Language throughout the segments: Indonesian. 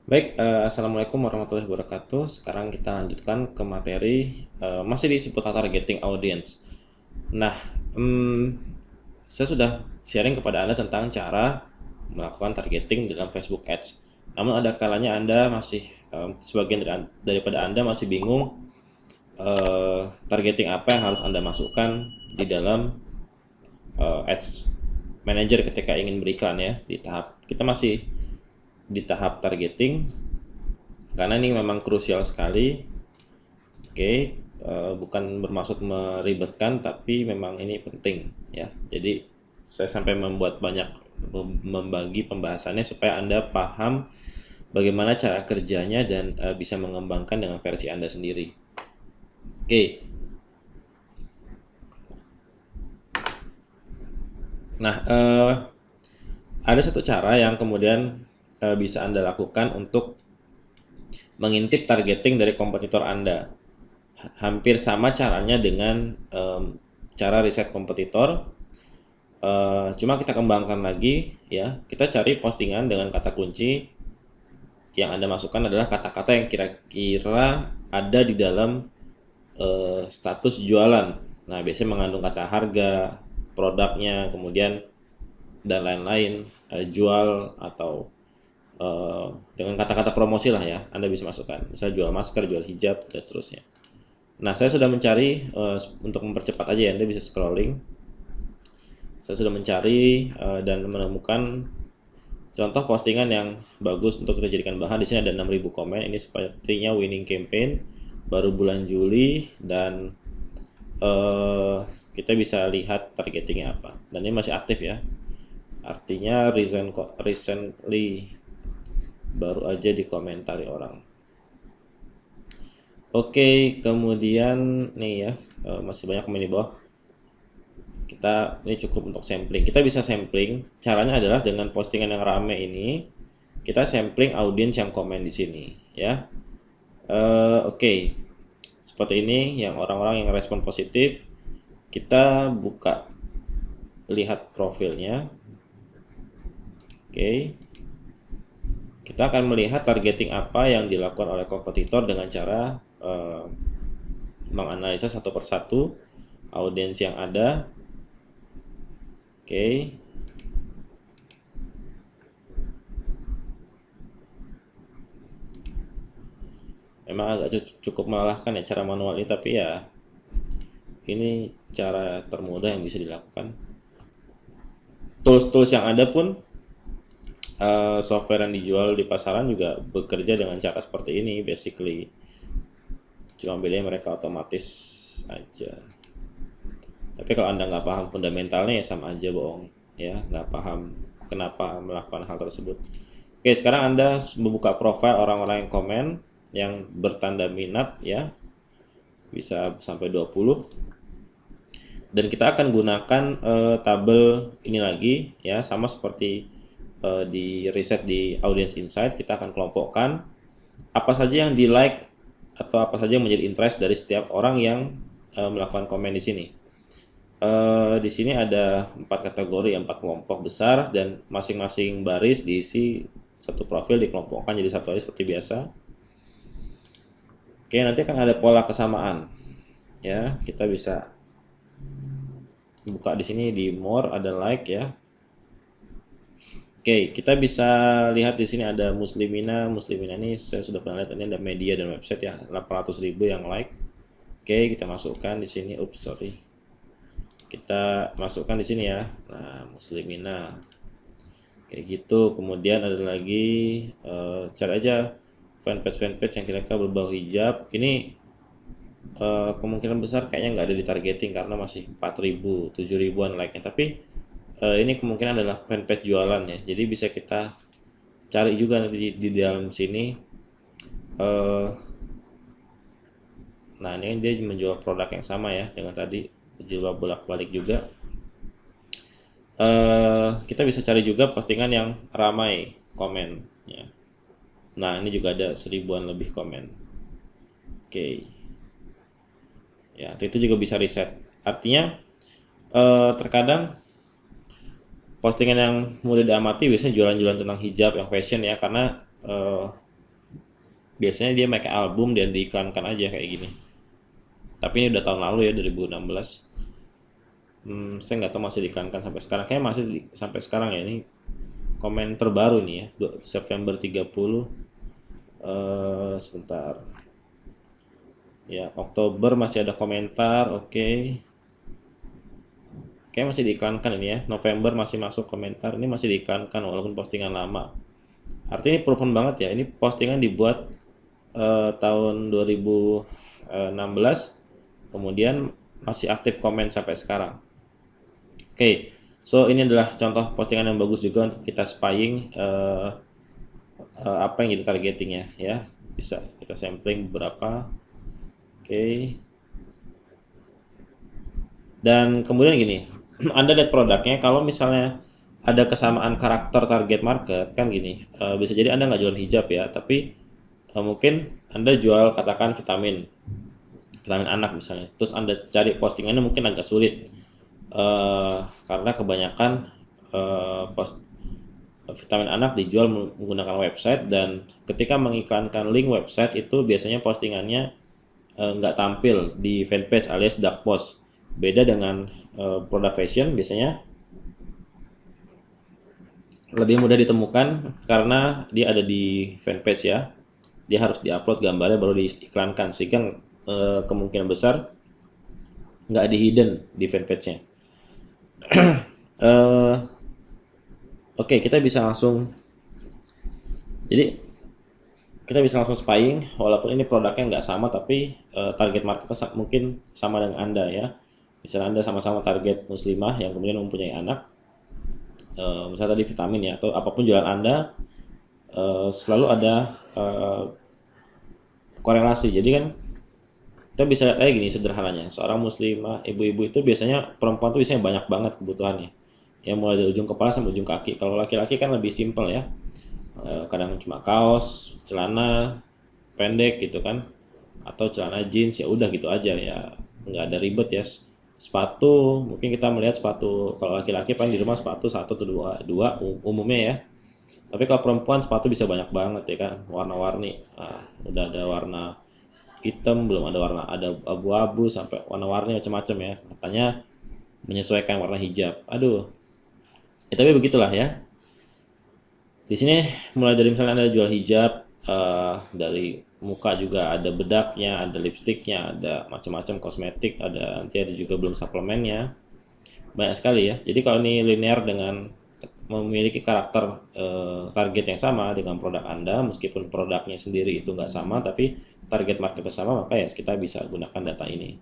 Baik, assalamualaikum warahmatullahi wabarakatuh. Sekarang kita lanjutkan ke materi masih di seputar targeting audience. Nah, saya sudah sharing kepada Anda tentang cara melakukan targeting dalam Facebook Ads. Namun ada kalanya Anda masih sebagian daripada Anda masih bingung targeting apa yang harus Anda masukkan di dalam Ads Manager ketika ingin berikan ya di tahap kita masih di tahap targeting karena ini memang krusial sekali. Oke, bukan bermaksud meribetkan, tapi memang ini penting ya. Jadi saya sampai membuat banyak membagi pembahasannya supaya Anda paham bagaimana cara kerjanya dan bisa mengembangkan dengan versi Anda sendiri. Oke, nah ada satu cara yang kemudian bisa Anda lakukan untuk mengintip targeting dari kompetitor Anda. Hampir sama caranya dengan cara riset kompetitor. Cuma kita kembangkan lagi ya. Kita cari postingan dengan kata kunci yang Anda masukkan adalah kata-kata yang kira-kira ada di dalam status jualan. Nah, biasanya mengandung kata harga, produknya, kemudian dan lain-lain, jual atau dengan kata-kata promosi lah ya. Anda bisa masukkan. Misalnya jual masker, jual hijab dan seterusnya. Nah, saya sudah mencari untuk mempercepat aja ya, Anda bisa scrolling. Saya sudah mencari dan menemukan contoh postingan yang bagus untuk kita jadikan bahan. Di sini ada 6.000 komen. Ini sepertinya winning campaign baru bulan Juli dan kita bisa lihat targetingnya apa. Dan ini masih aktif ya. Artinya recently baru aja dikomentari orang. Oke, kemudian nih ya, masih banyak komen di bawah. Kita ini cukup untuk sampling. Kita bisa sampling. Caranya adalah dengan postingan yang rame ini, kita sampling audiens yang komen di sini, ya. Oke, seperti ini yang orang-orang yang respon positif. Kita buka, lihat profilnya. Oke, kita akan melihat targeting apa yang dilakukan oleh kompetitor dengan cara menganalisa satu persatu audiens yang ada. Oke. Memang agak cukup melelahkan ya cara manual ini, tapi ya ini cara termudah yang bisa dilakukan. Tools-tools yang ada pun software yang dijual di pasaran juga bekerja dengan cara seperti ini basically. Cuma bedanya mereka otomatis aja. Tapi kalau Anda nggak paham fundamentalnya ya sama aja bohong ya, nggak paham kenapa melakukan hal tersebut. Oke, sekarang Anda membuka profil orang-orang yang komen yang bertanda minat ya, bisa sampai 20. Dan kita akan gunakan tabel ini lagi ya, sama seperti di riset di audience insight. Kita akan kelompokkan apa saja yang di like atau apa saja yang menjadi interest dari setiap orang yang melakukan komen di sini. Di sini ada 4 kategori, 4 kelompok besar, dan masing-masing baris diisi satu profil, dikelompokkan jadi satu aja seperti biasa. Oke, nanti akan ada pola kesamaan ya. Kita bisa buka di sini di more, ada like ya. Oke, kita bisa lihat di sini ada Muslimina. Muslimina ini saya sudah pernah lihat, ini ada media dan website ya, 800.000 yang like. Oke, kita masukkan di sini. Sorry. Kita masukkan di sini ya. Nah, Muslimina. Kayak gitu. Kemudian ada lagi cari aja fanpage yang kira-kira berbau hijab. Ini kemungkinan besar kayaknya nggak ada di targeting karena masih 4.000, 7.000-an like-nya. Tapi ini kemungkinan adalah fanpage jualan ya, jadi bisa kita cari juga nanti di dalam sini. Nah, ini dia menjual produk yang sama ya dengan tadi, jual bolak-balik juga. Kita bisa cari juga postingan yang ramai komen ya. Nah, ini juga ada 1.000-an lebih komen. Oke. Ya, itu juga bisa riset. Artinya terkadang postingan yang mudah diamati biasanya jualan-jualan tentang hijab yang fashion ya, karena biasanya dia make album dan diiklankan aja kayak gini. Tapi ini udah tahun lalu ya, 2016. Saya nggak tahu masih diiklankan sampai sekarang. Kayaknya masih sampai sekarang ya. Ini komen terbaru nih ya, September 30. Sebentar. Ya, Oktober masih ada komentar. Oke. Kayak masih diiklankan ini ya. November masih masuk komentar. Ini masih diiklankan walaupun postingan lama. Artinya proven banget ya. Ini postingan dibuat tahun 2016. Kemudian masih aktif komen sampai sekarang. Oke, so ini adalah contoh postingan yang bagus juga untuk kita spying apa yang jadi targetingnya ya. Bisa kita sampling beberapa. Oke. Dan kemudian gini, Anda lihat produknya, kalau misalnya ada kesamaan karakter target market kan gini, bisa jadi Anda nggak jualan hijab ya, tapi mungkin Anda jual katakan vitamin anak misalnya. Terus Anda cari postingannya mungkin agak sulit karena kebanyakan post vitamin anak dijual menggunakan website, dan ketika mengiklankan link website itu biasanya postingannya nggak tampil di fanpage alias dark post. Beda dengan produk fashion, biasanya lebih mudah ditemukan karena dia ada di fanpage ya. Dia harus diupload gambarnya baru diiklankan, sehingga kemungkinan besar nggak di hidden di fanpage-nya. Oke, kita bisa langsung, jadi kita bisa langsung spying walaupun ini produknya nggak sama, tapi target marketnya mungkin sama dengan Anda ya. Misalnya Anda sama-sama target muslimah yang kemudian mempunyai anak, misalnya tadi vitamin ya, atau apapun jualan Anda, selalu ada korelasi. Jadi kan kita bisa lihat aja gini sederhananya, seorang muslimah, ibu-ibu itu biasanya, perempuan tuh biasanya banyak banget kebutuhannya ya, mulai dari ujung kepala sampai ujung kaki. Kalau laki-laki kan lebih simpel ya, kadang cuma kaos, celana pendek gitu kan, atau celana jeans, ya udah gitu aja ya, nggak ada ribet ya. Sepatu mungkin kita melihat sepatu, kalau laki-laki paling di rumah sepatu satu atau dua umumnya ya. Tapi kalau perempuan sepatu bisa banyak banget ya kan, warna-warni. Udah ada warna hitam, belum ada warna, ada abu-abu sampai warna-warni macam-macam ya. Katanya menyesuaikan warna hijab. Aduh. Tapi begitulah ya. Di sini mulai dari misalnya Anda jual hijab, dari muka juga ada bedaknya, ada lipstiknya, ada macam-macam kosmetik, nanti ada juga belum suplemennya. Banyak sekali ya. Jadi kalau ini linear dengan memiliki karakter target yang sama dengan produk Anda, meskipun produknya sendiri itu nggak sama, tapi target marketnya sama, maka ya kita bisa gunakan data ini.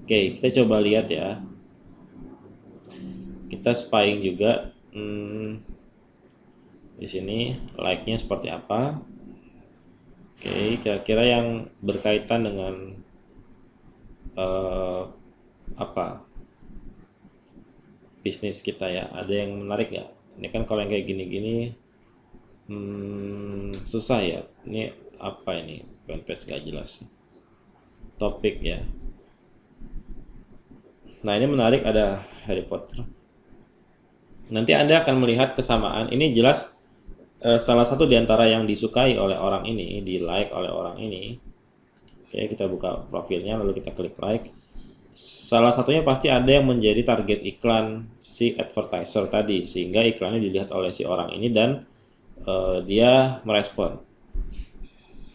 Oke, kita coba lihat ya. Kita spying juga. Di sini like-nya seperti apa? Oke, kira-kira yang berkaitan dengan apa bisnis kita ya, ada yang menarik nggak? Ini kan kalau yang kayak gini-gini susah ya. Ini apa ini? Fanpage nggak jelas. Topik ya. Nah ini menarik, ada Harry Potter. Nanti Anda akan melihat kesamaan. Ini jelas salah satu diantara yang disukai oleh orang ini, di like oleh orang ini. Oke, kita buka profilnya lalu kita klik like. Salah satunya pasti ada yang menjadi target iklan si advertiser tadi, sehingga iklannya dilihat oleh si orang ini dan dia merespon.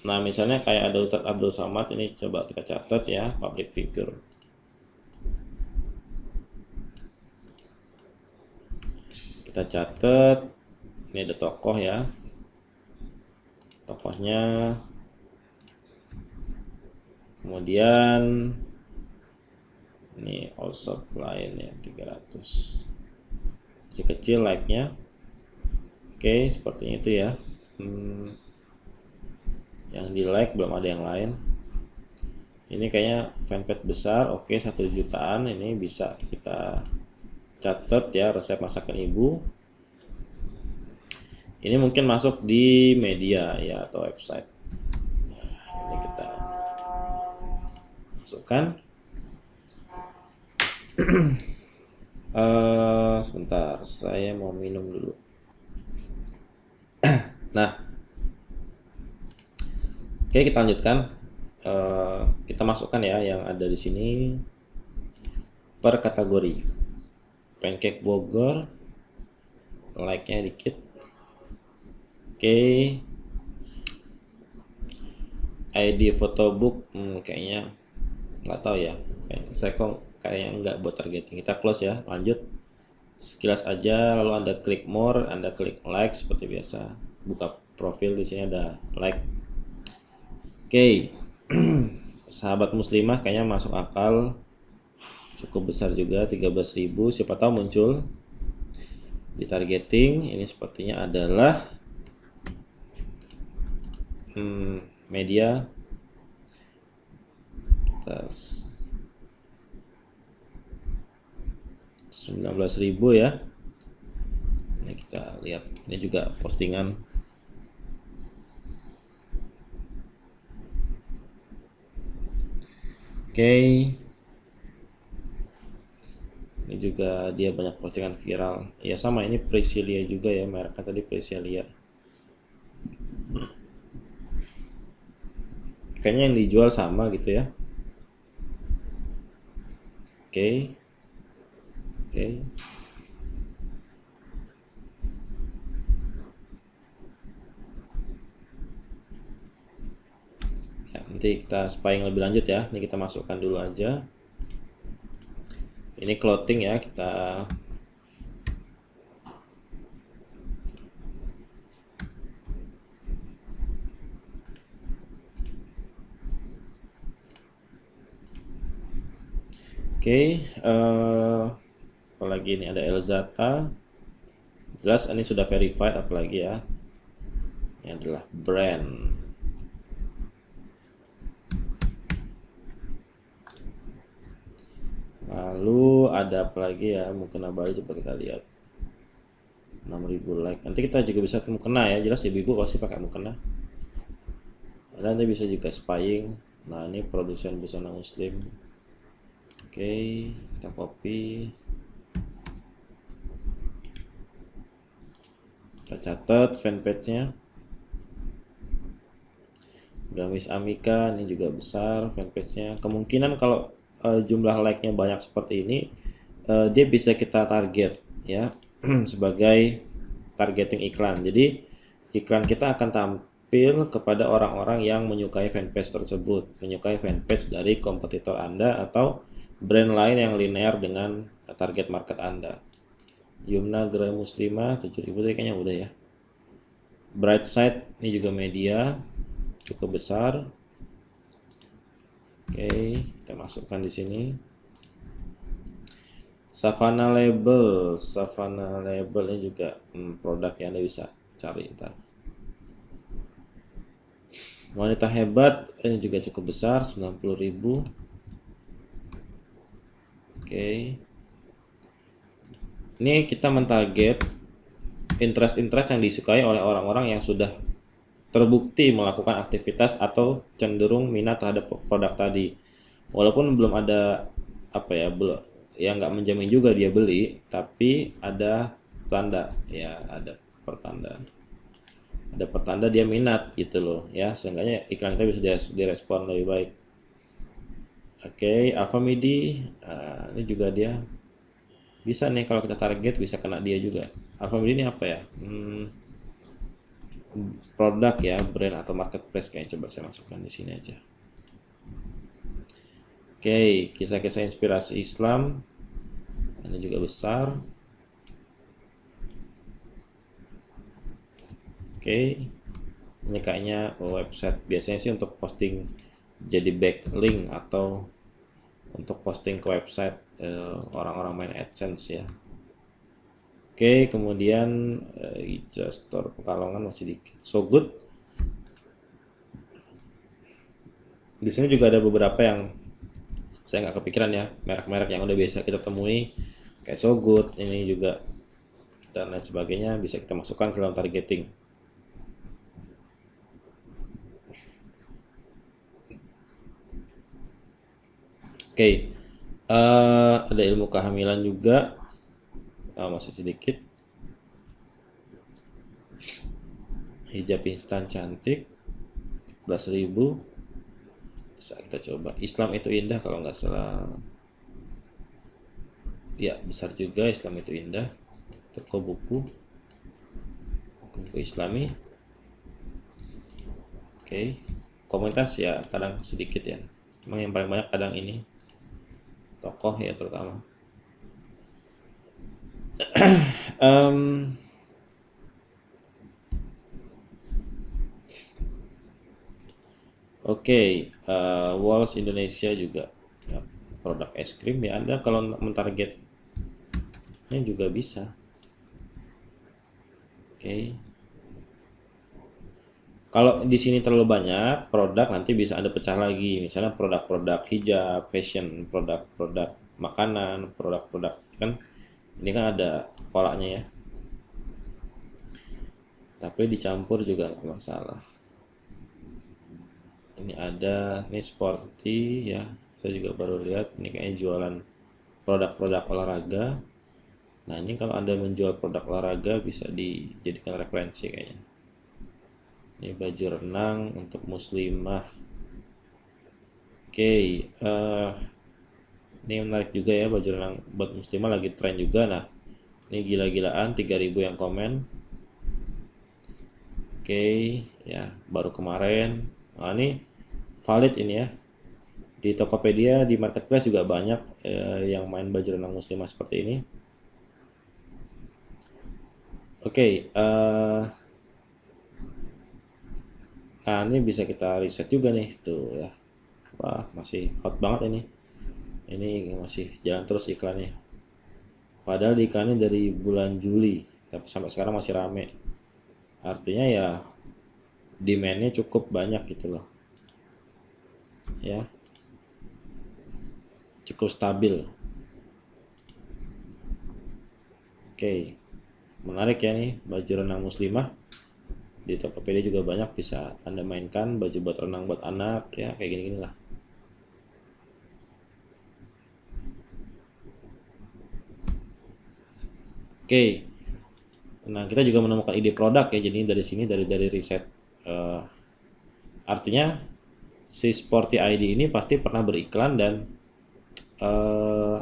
Nah misalnya kayak ada Ustadz Abdul Somad, ini coba kita catat ya, public figure. Kita catat, ini ada tokoh ya, tokohnya, kemudian ini also lain ya, 300, masih kecil like-nya. Oke, sepertinya itu ya. Yang di like belum ada yang lain. Ini kayaknya fanpage besar. Oke, 1 jutaan. Ini bisa kita catat ya, resep masakan ibu. Ini mungkin masuk di media ya atau website. Ini kita masukkan. Sebentar, saya mau minum dulu. Nah, oke, Oke, kita lanjutkan. Kita masukkan ya yang ada di sini per kategori. Pancake Bogor, like-nya dikit. Oke, ID photobook, kayaknya nggak tahu ya. Saya kok kayaknya nggak buat targeting. Kita close ya, lanjut. Sekilas aja, lalu Anda klik more, Anda klik like seperti biasa. Buka profil, di sini ada like. Oke. Sahabat muslimah kayaknya masuk akal, cukup besar juga 13.000. Siapa tahu muncul di targeting. Ini sepertinya adalah media 19.000 ya. Ini kita lihat, ini juga postingan. Oke. Ini juga dia banyak postingan viral. Ya sama, ini Priscilia juga ya, mereknya tadi Priscilia. Kayaknya yang dijual sama gitu ya. Oke. Ya, nanti kita spying lebih lanjut ya. Ini kita masukkan dulu aja. Ini clothing ya, kita apalagi ini ada Elzata. Jelas ini sudah verified, apalagi ya. Ini adalah brand. Lalu ada apa lagi ya, mukena baru, coba kita lihat. 6.000 like. Nanti kita juga bisa mukena ya, jelas ibu-ibu pasti pakai mukena. Dan nanti bisa juga spying. Nah, ini produsen busana muslim. Oke, kita copy. Kita catat fanpage-nya. Gamis Amika, ini juga besar fanpage-nya. Kemungkinan kalau jumlah like-nya banyak seperti ini, dia bisa kita target ya sebagai targeting iklan. Jadi iklan kita akan tampil kepada orang-orang yang menyukai fanpage tersebut, menyukai fanpage dari kompetitor Anda atau brand lain yang linear dengan target market Anda. Yumna Gerah Muslimah 7.000 kayaknya udah ya. Brightside ini juga media cukup besar. Oke, kita masukkan di sini. Savannah Label ini juga produk yang Anda bisa cari ntar. Wanita Hebat ini juga cukup besar, 90.000. Oke. Ini kita mentarget interest yang disukai oleh orang-orang yang sudah terbukti melakukan aktivitas atau cenderung minat terhadap produk tadi. Walaupun belum ada nggak menjamin juga dia beli, tapi ada tanda ya, ada pertanda dia minat gitu loh ya, seenggaknya iklan kita bisa direspon lebih baik. Oke, Alpha Midi, ini juga dia bisa nih, kalau kita target bisa kena dia juga. Alpha Midi ini apa ya, produk ya, brand atau marketplace kayaknya. Coba saya masukkan di sini aja. Oke, kisah-kisah inspirasi Islam ini juga besar. Oke, ini kayaknya website, biasanya sih untuk posting jadi backlink atau untuk posting ke website orang-orang main AdSense ya. Oke, kemudian Store Pekalongan masih dikit. So Good. Di sini juga ada beberapa yang saya nggak kepikiran ya, merek-merek yang udah biasa kita temui kayak So Good ini juga dan lain sebagainya, bisa kita masukkan ke dalam targeting. Oke, ada ilmu kehamilan juga, masih sedikit. Hijab instan cantik. 14.000. Bisa kita coba. Islam itu indah kalau nggak salah. Ya, besar juga Islam itu indah. Toko buku Islami. Oke. Komunitas ya kadang sedikit ya. Memang yang paling banyak kadang ini tokoh ya terutama. Oke, Walls Indonesia juga ya, produk es krim ya. Anda kalau mentargetnya juga bisa. Oke. Kalau di sini terlalu banyak produk, nanti bisa Anda pecah lagi. Misalnya produk-produk hijab, fashion, produk-produk makanan, produk-produk kan ini kan ada polanya ya. Tapi dicampur juga nggak masalah. Ini ada, ini sporty ya. Saya juga baru lihat ini kayaknya jualan produk-produk olahraga. Nah, ini kalau Anda menjual produk olahraga bisa dijadikan referensi kayaknya. Ini baju renang untuk muslimah. Oke, ini menarik juga ya, baju renang buat muslimah lagi tren juga. Nah, ini gila-gilaan 3.000 yang komen. Oke, ya baru kemarin. Nah, ini valid ini ya. Di Tokopedia, di marketplace juga banyak yang main baju renang muslimah seperti ini. Oke, nah ini bisa kita riset juga nih tuh ya. Wah, masih hot banget ini masih jalan terus iklannya, padahal iklannya dari bulan Juli tapi sampai sekarang masih rame, artinya ya demandnya cukup banyak gitu loh ya, cukup stabil. Oke, menarik ya nih baju renang muslimah. Di Tokopedia juga banyak bisa Anda mainkan baju buat renang buat anak ya, kayak gini-gini lah. Oke. Nah, kita juga menemukan ide produk ya. Jadi dari sini dari riset artinya si Sporty ID ini pasti pernah beriklan dan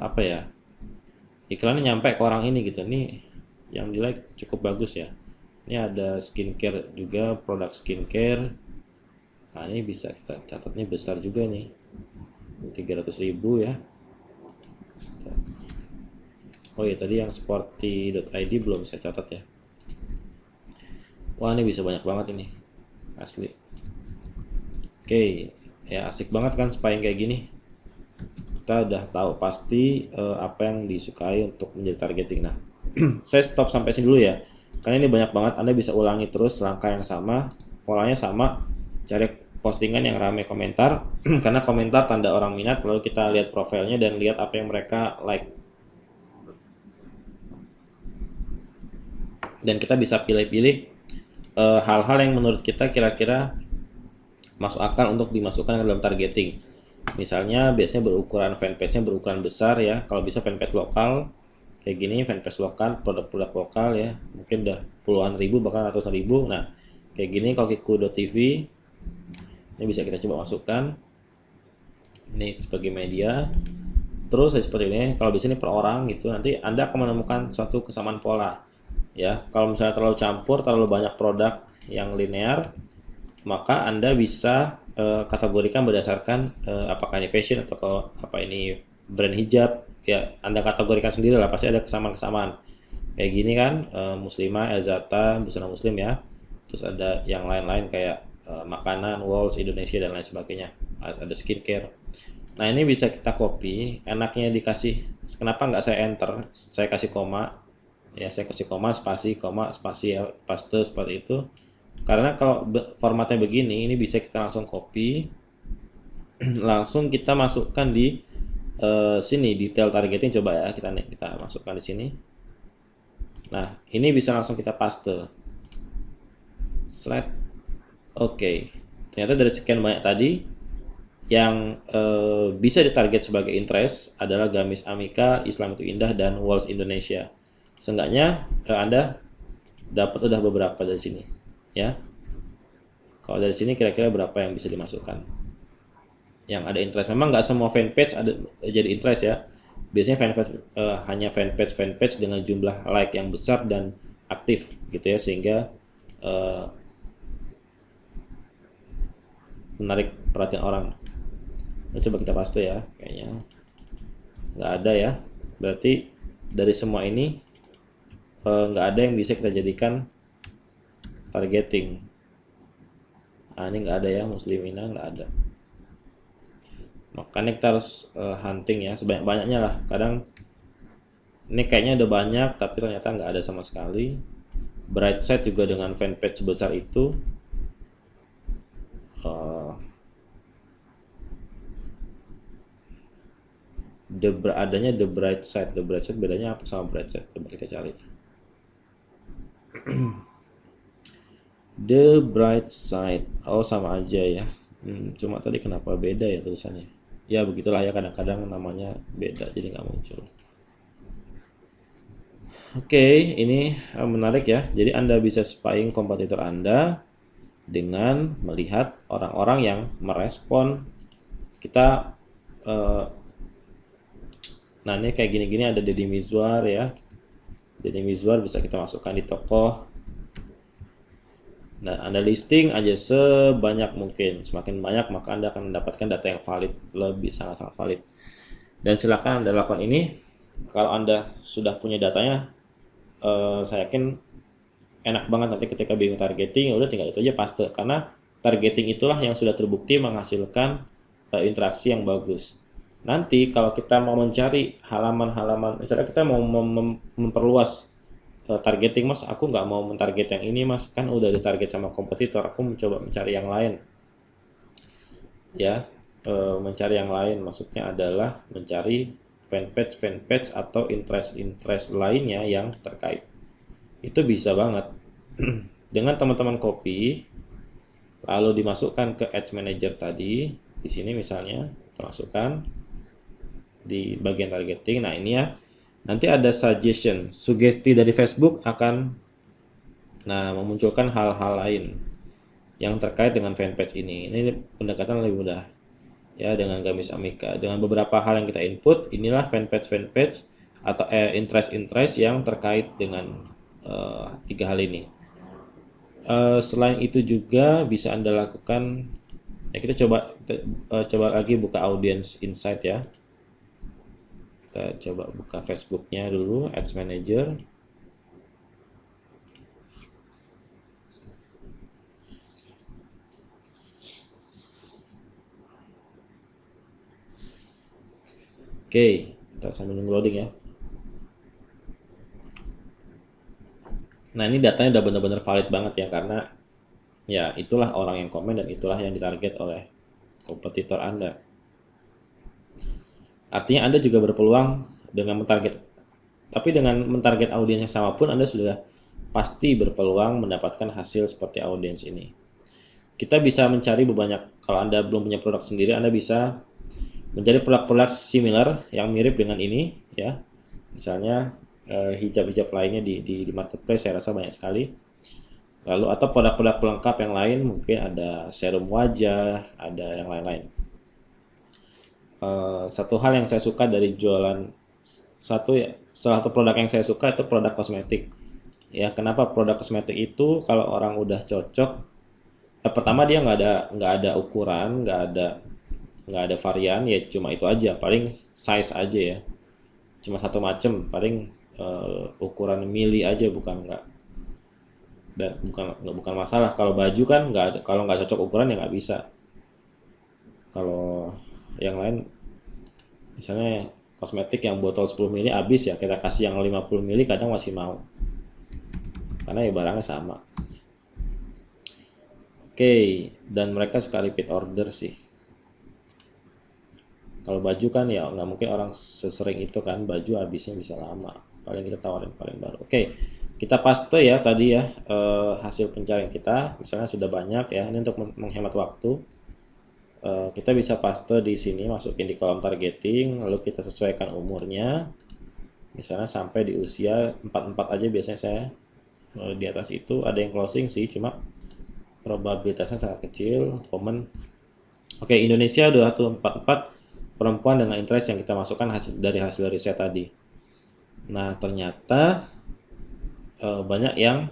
apa ya? Iklannya nyampe ke orang ini gitu. Ini yang jelek cukup bagus ya. Ini ada skincare juga, produk skincare. Nah, ini bisa kita catatnya besar juga nih. 300.000 ya. Oh iya, tadi yang sporty.id belum saya catat ya. Wah, ini bisa banyak banget ini. Asli. Oke, ya asik banget kan supaya kayak gini. Kita udah tahu pasti apa yang disukai untuk menjadi targeting. Nah, saya stop sampai sini dulu ya. Karena ini banyak banget, Anda bisa ulangi terus langkah yang sama, polanya sama, cari postingan yang ramai komentar, karena komentar tanda orang minat, lalu kita lihat profilnya dan lihat apa yang mereka like. Dan kita bisa pilih-pilih hal-hal yang menurut kita kira-kira masuk akal untuk dimasukkan ke dalam targeting. Misalnya biasanya fanpage-nya berukuran besar ya, kalau bisa fanpage lokal kayak gini, fanpage lokal, produk-produk lokal ya, mungkin udah puluhan ribu bahkan ratusan ribu. Nah, kayak gini kokiku.tv ini bisa kita coba masukkan ini sebagai media. Terus seperti ini, kalau di sini per orang gitu, nanti Anda akan menemukan suatu kesamaan pola ya. Kalau misalnya terlalu campur, terlalu banyak produk yang linear, maka Anda bisa kategorikan berdasarkan apakah ini fashion atau apa ini brand hijab ya. Anda kategorikan sendiri lah, pasti ada kesamaan-kesamaan kayak gini kan. Muslimah, Elzata, busana muslim ya, terus ada yang lain-lain kayak makanan, Walls Indonesia dan lain sebagainya, ada skincare. Nah, ini bisa kita copy, enaknya dikasih, kenapa nggak saya enter, saya kasih koma ya, saya kasih koma, spasi ya, paste seperti itu. Karena kalau formatnya begini, ini bisa kita langsung copy, langsung kita masukkan di sini detail targeting. Coba ya kita masukkan di sini. Nah, ini bisa langsung kita paste. Slide. Oke. Ternyata dari sekian banyak tadi yang bisa ditarget sebagai interest adalah Gamis Amika, Islam itu Indah, dan Walls Indonesia. Seenggaknya Anda dapat udah beberapa dari sini ya. Kalau dari sini kira-kira berapa yang bisa dimasukkan yang ada interest. Memang nggak semua fanpage ada jadi interest ya. Biasanya fanpage hanya fanpage dengan jumlah like yang besar dan aktif gitu ya, sehingga menarik perhatian orang. Nah, coba kita paste ya, kayaknya nggak ada ya. Berarti dari semua ini nggak ada yang bisa kita jadikan targeting. Nah, ini nggak ada ya, muslimina nggak ada. Makanya kita harus hunting ya sebanyak-banyaknya lah. Kadang ini kayaknya ada banyak tapi ternyata nggak ada sama sekali. Bright side juga dengan fanpage sebesar itu adanya the bright side bedanya apa sama bright side, coba kita cari. The bright side, oh sama aja ya. Cuma tadi kenapa beda ya tulisannya ya, begitulah ya, kadang-kadang namanya beda jadi nggak muncul. Oke, ini menarik ya. Jadi Anda bisa spying kompetitor Anda dengan melihat orang-orang yang merespon kita. Nah ini kayak gini-gini ada Deddy Mizwar ya. Deddy Mizwar bisa kita masukkan di toko. Nah, Anda listing aja sebanyak mungkin. Semakin banyak maka Anda akan mendapatkan data yang valid, lebih sangat-sangat valid. Dan silakan Anda lakukan ini. Kalau Anda sudah punya datanya, saya yakin enak banget nanti ketika bingung targeting, udah tinggal itu aja paste. Karena targeting itulah yang sudah terbukti menghasilkan interaksi yang bagus. Nanti kalau kita mau mencari halaman-halaman, misalnya kita mau memperluas targeting, mas aku nggak mau mentarget yang ini mas, kan udah ditarget sama kompetitor, aku mencoba mencari yang lain ya. Mencari yang lain maksudnya adalah mencari fanpage atau interest lainnya yang terkait. Itu bisa banget dengan teman-teman copy lalu dimasukkan ke Ads Manager tadi. Di sini misalnya kita masukkan di bagian targeting. Nah ini ya, nanti ada sugesti dari Facebook akan memunculkan hal-hal lain yang terkait dengan fanpage ini. Ini pendekatan lebih mudah ya dengan Gamis Amika. Dengan beberapa hal yang kita input, inilah fanpage atau interest yang terkait dengan tiga hal ini. Selain itu juga bisa Anda lakukan ya, kita coba lagi buka Audience Insight ya. Kita coba buka Facebooknya dulu, Ads Manager. Oke, kita sambil nunggu loading ya. Nah ini datanya udah benar-benar valid banget ya, karena ya itulah orang yang komen dan itulah yang ditarget oleh kompetitor Anda. Artinya Anda juga berpeluang dengan mentarget, tapi dengan mentarget audiens yang sama pun Anda sudah pasti berpeluang mendapatkan hasil seperti audiens ini. Kita bisa mencari banyak, kalau Anda belum punya produk sendiri, Anda bisa mencari produk-produk similar yang mirip dengan ini ya. Misalnya hijab-hijab lainnya di marketplace saya rasa banyak sekali. Lalu atau produk-produk pelengkap yang lain, mungkin ada serum wajah, ada yang lain-lain. Satu hal yang saya suka dari jualan salah satu produk yang saya suka itu produk kosmetik ya. Kenapa produk kosmetik itu kalau orang udah cocok, pertama dia nggak ada ukuran, nggak ada varian ya, cuma itu aja, paling size aja ya, cuma satu macam, paling ukuran mili aja, bukan masalah. Kalau baju kan nggak ada, kalau nggak cocok ukuran ya nggak bisa. Kalau yang lain misalnya kosmetik yang botol 10 mili habis ya, kita kasih yang 50 mili kadang masih mau karena ya barangnya sama. Oke, dan mereka suka repeat order sih. Kalau baju kan ya nggak mungkin orang sesering itu kan, baju habisnya bisa lama, paling kita tawarin paling baru. Oke, kita paste ya tadi ya hasil pencarian kita, misalnya sudah banyak ya. Ini untuk menghemat waktu. Kita bisa paste di sini, masukin di kolom targeting, lalu kita sesuaikan umurnya, misalnya sampai di usia 44 aja biasanya saya. Di atas itu ada yang closing sih, cuma probabilitasnya sangat kecil. Common. Oke, Indonesia 2144 perempuan dengan interest yang kita masukkan dari hasil riset tadi. Nah, ternyata banyak yang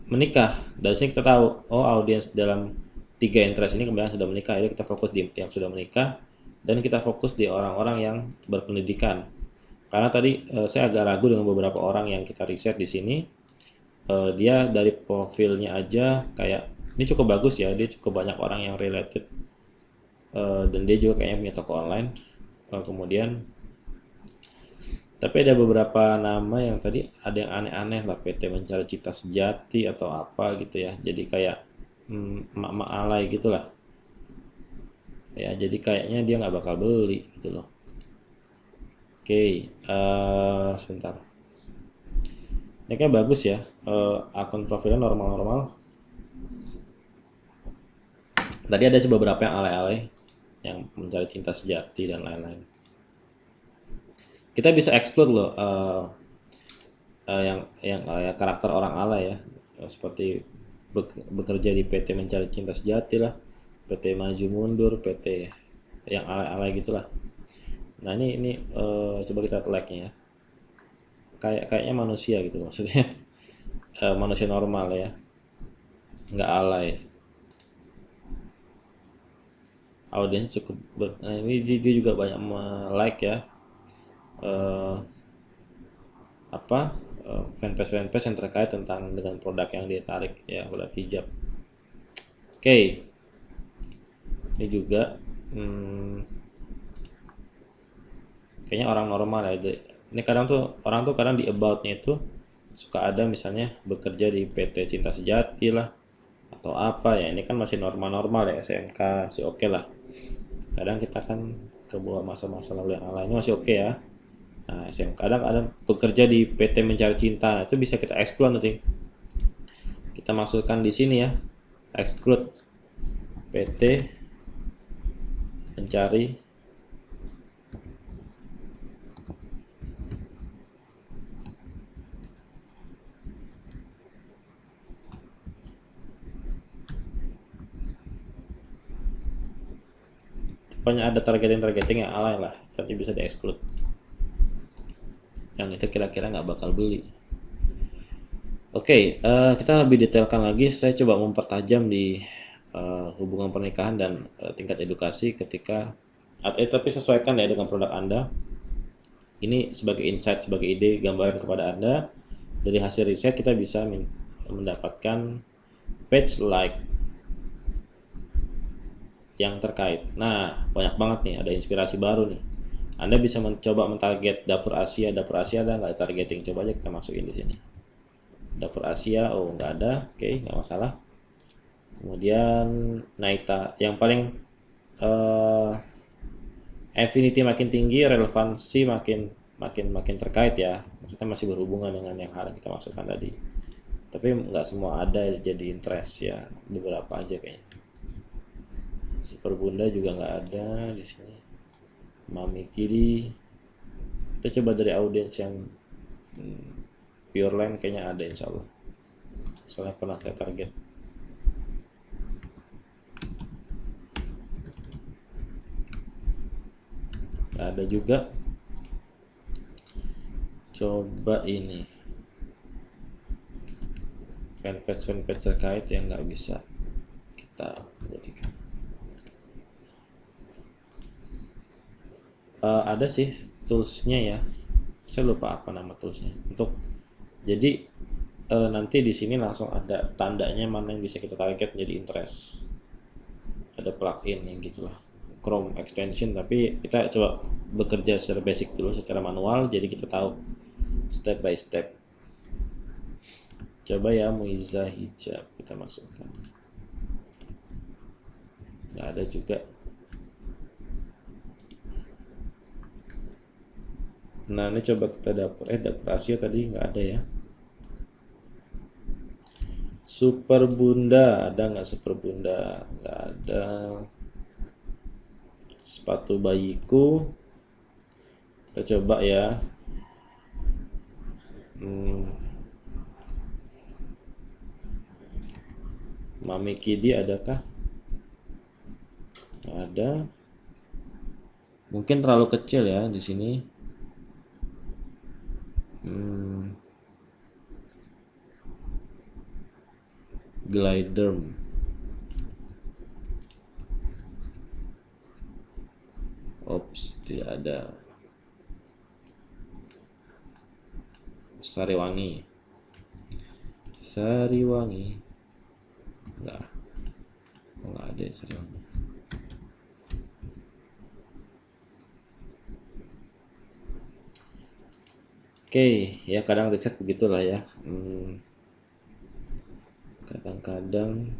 menikah. Dari sini kita tahu, oh audiens dalam 3 interest ini kebanyakan sudah menikah. Jadi kita fokus di yang sudah menikah dan kita fokus di orang-orang yang berpendidikan. Karena tadi saya agak ragu dengan beberapa orang yang kita riset di sini. Dia dari profilnya aja kayak ini cukup bagus ya, dia cukup banyak orang yang related, dan dia juga kayaknya punya toko online. Kemudian tapi ada beberapa nama yang tadi ada yang aneh-aneh lah, PT Mencari Cita Sejati atau apa gitu ya, jadi kayak emak-emak alay gitulah ya, jadi kayaknya dia nggak bakal beli gitu loh. Oke, sebentar, ini kayak bagus ya, akun profilnya normal-normal. Tadi ada sih beberapa yang alay-alay, yang mencari cinta sejati dan lain-lain. Kita bisa exclude loh yang karakter orang alay ya, seperti bekerja di PT Mencari Cinta Sejati lah, PT Maju Mundur, PT yang alay-alay gitulah. Nah ini coba kita like-nya ya, kayaknya manusia gitu maksudnya. Manusia normal ya, nggak alay. Audiensnya cukup nah ini dia juga banyak like ya, fanpage yang terkait tentang dengan produk yang dia tarik ya, produk hijab. Oke, ini juga kayaknya orang normal ya. Ini kadang tuh orang tuh kadang di about-nya itu suka ada misalnya bekerja di PT Cinta Sejati lah atau apa ya, ini kan masih normal-normal ya, SMK sih oke lah. Kadang kita kan ke bawah masa-masa lalu yang lainnya masih oke ya. Nah, SMK kadang ada bekerja di PT Mencari Cinta, nah, itu bisa kita exclude nanti. Kita masukkan di sini ya, exclude PT Mencari pokoknya ada targeting yang alay lah, tapi bisa di exclude, yang itu kira-kira nggak bakal beli. Oke, kita lebih detailkan lagi. Saya coba mempertajam di hubungan pernikahan dan tingkat edukasi ketika tapi sesuaikan ya dengan produk Anda. Ini sebagai insight, sebagai ide, gambaran kepada Anda. Dari hasil riset kita bisa mendapatkan page like yang terkait. Nah, banyak banget nih, ada inspirasi baru nih. Anda bisa mencoba mentarget dapur Asia. Dapur Asia ada nggak targeting? Coba aja kita masukin di sini. Dapur Asia, oh nggak ada, oke, nggak masalah. Kemudian Naita, yang paling affinity makin tinggi, relevansi makin terkait ya. Maksudnya masih berhubungan dengan yang hal yang kita masukkan tadi. Tapi nggak semua ada jadi interest ya, beberapa aja kayaknya. Super Bunda juga nggak ada di sini. Mami Kiri. Kita coba dari audiens yang pure line kayaknya ada insya Allah. Soalnya pernah saya target. Nggak ada juga. Coba ini. Fanpage terkait yang nggak bisa kita jadikan. Ada sih toolsnya ya, saya lupa apa nama toolsnya. Untuk jadi nanti di sini langsung ada tandanya mana yang bisa kita target jadi interest. Ada plugin yang gitulah, Chrome extension, tapi kita coba bekerja secara basic dulu, secara manual, jadi kita tahu step by step. Coba ya, Muiza hijab kita masukkan, nggak ada juga. Nah ini coba kita dapur Asia tadi nggak ada ya. Super Bunda ada nggak? Super Bunda nggak ada. Sepatu bayiku kita coba ya. Mami Kidi adakah? Ada. Mungkin terlalu kecil ya di sini. Gliderm. Ops, tidak ada. Sariwangi. Enggak. Kok enggak ada ya Sariwangi? Oke, ya kadang riset begitulah ya. Kadang-kadang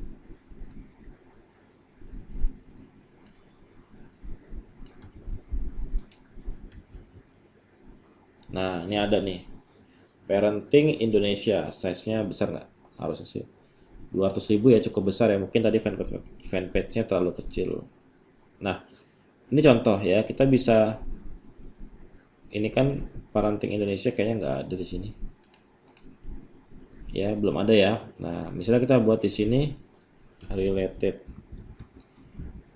nah, ini ada nih. Parenting Indonesia, size-nya besar nggak? Harusnya sih 200.000 ya, cukup besar ya. Mungkin tadi fanpage-nya terlalu kecil. Nah, ini contoh ya, kita bisa, ini kan Parenting Indonesia kayaknya nggak ada di sini. Ya, belum ada ya. Nah, misalnya kita buat di sini related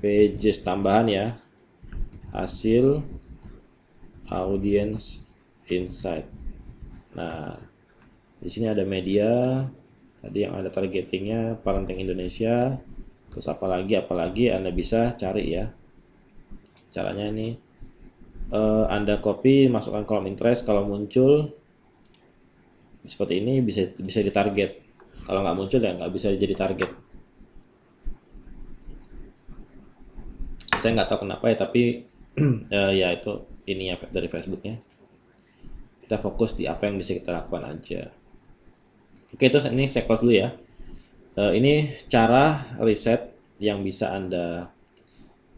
pages tambahan ya, hasil audience insight. Nah, di sini ada media, tadi yang ada targetingnya Parenting Indonesia. Terus apalagi Anda bisa cari ya. Caranya ini Anda copy, masukkan kolom interest, kalau muncul seperti ini bisa ditarget. Kalau nggak muncul ya nggak bisa jadi target. Saya nggak tahu kenapa ya, tapi ya itu ininya dari Facebooknya. Kita fokus di apa yang bisa kita lakukan aja. Oke, terus ini saya close dulu ya. Ini cara riset yang bisa Anda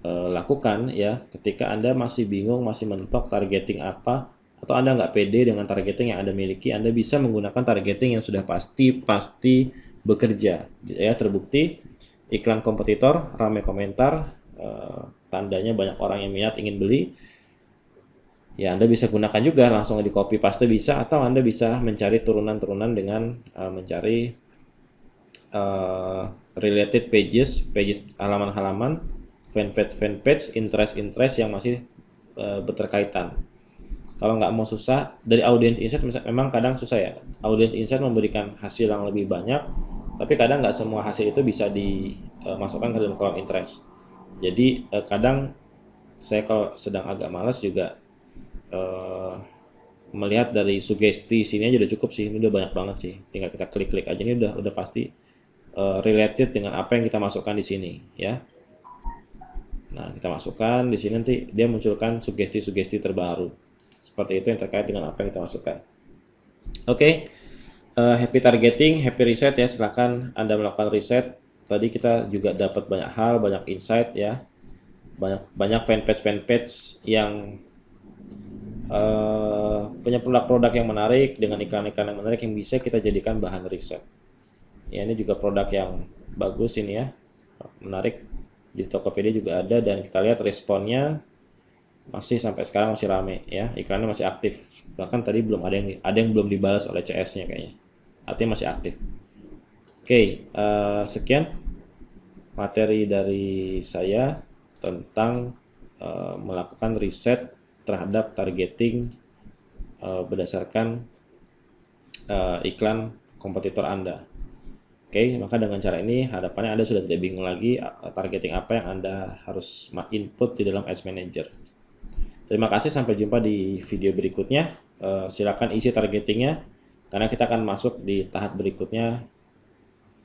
lakukan ya ketika Anda masih bingung, masih mentok targeting apa, atau Anda nggak pede dengan targeting yang Anda miliki. Anda bisa menggunakan targeting yang sudah pasti bekerja ya. Terbukti iklan kompetitor ramai komentar, tandanya banyak orang yang minat ingin beli. Ya, Anda bisa gunakan juga, langsung di copy paste bisa, atau Anda bisa mencari turunan-turunan dengan mencari related pages, halaman-halaman, fanpage, interest yang masih berterkaitan. Kalau nggak mau susah, dari audience insight memang kadang susah ya. Audience insight memberikan hasil yang lebih banyak, tapi kadang nggak semua hasil itu bisa dimasukkan ke dalam kolom interest. Jadi kadang saya kalau sedang agak malas juga melihat dari sugesti sini aja udah cukup sih. Ini udah banyak banget sih. Tinggal kita klik-klik aja, ini udah pasti related dengan apa yang kita masukkan di sini ya. Nah, kita masukkan di sini, nanti dia munculkan sugesti-sugesti terbaru. Seperti itu yang terkait dengan apa yang kita masukkan. Oke. Happy targeting, happy reset ya. Silakan Anda melakukan riset. Tadi kita juga dapat banyak hal, banyak insight ya. Banyak fanpage yang punya produk-produk yang menarik dengan iklan-iklan yang menarik yang bisa kita jadikan bahan riset. Ya, ini juga produk yang bagus ini ya, menarik, di Tokopedia juga ada, dan kita lihat responnya masih sampai sekarang masih rame ya, iklannya masih aktif, bahkan tadi belum ada yang belum dibalas oleh CS-nya kayaknya, artinya masih aktif. Oke, sekian materi dari saya tentang melakukan riset terhadap targeting berdasarkan iklan kompetitor Anda. Oke, maka dengan cara ini harapannya Anda sudah tidak bingung lagi targeting apa yang Anda harus input di dalam Ads Manager. Terima kasih, sampai jumpa di video berikutnya. Silakan isi targetingnya, karena kita akan masuk di tahap berikutnya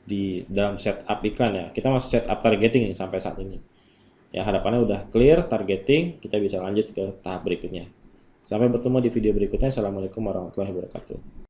di dalam setup iklan ya. Kita masih setup targeting nih sampai saat ini. Ya, harapannya udah clear targeting, kita bisa lanjut ke tahap berikutnya. Sampai bertemu di video berikutnya. Assalamualaikum warahmatullahi wabarakatuh.